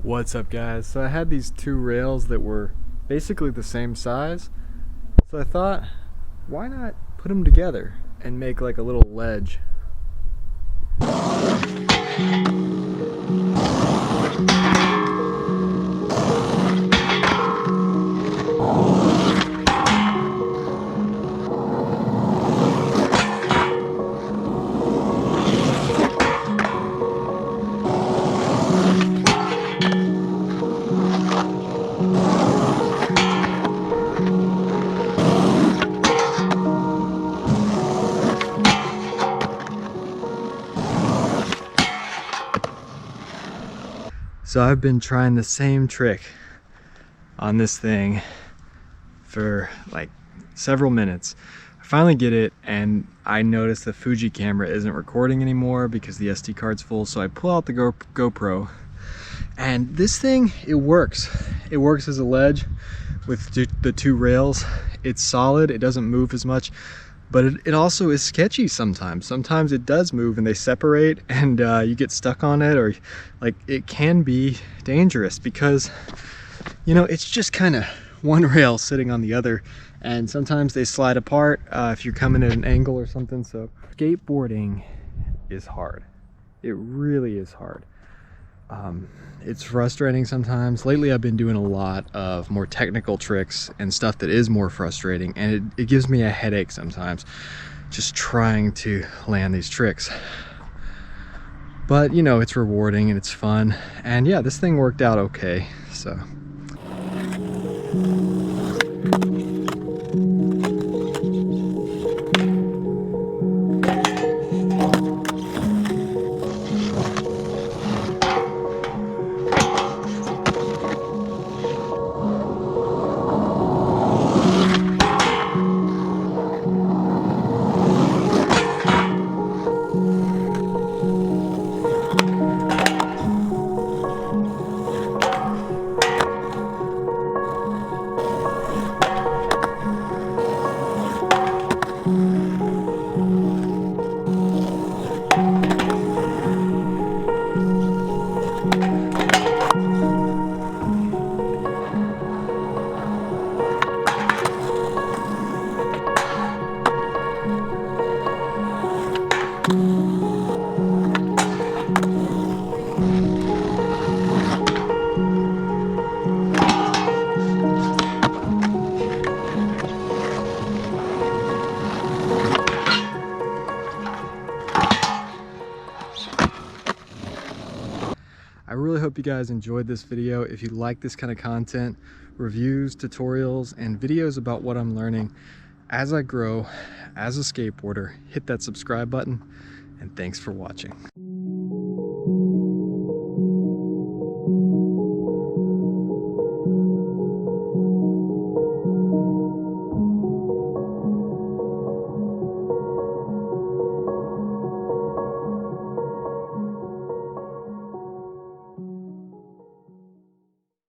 What's up, guys? So I had these two rails that were basically the same size, so I thought, why not put them together and make like a little ledge? So I've been trying the same trick on this thing for like several minutes. I finally get it, and I notice the Fuji camera isn't recording anymore because the SD card's full. So I pull out the GoPro, and this thing, it works. It works as a ledge with the two rails. It's solid, it doesn't move as much, but it also is sketchy sometimes. Sometimes it does move and they separate, and you get stuck on it, or like it can be dangerous because, you know, it's just kind of one rail sitting on the other, and sometimes they slide apart if you're coming at an angle or something. So skateboarding is hard. It really is hard. It's frustrating sometimes. Lately I've been doing a lot of more technical tricks and stuff that is more frustrating, and it gives me a headache sometimes just trying to land these tricks. But you know, it's rewarding and it's fun, and yeah, this thing worked out okay. So I really hope you guys enjoyed this video. If you like this kind of content, reviews, tutorials, and videos about what I'm learning as I grow as a skateboarder, hit that subscribe button, and thanks for watching.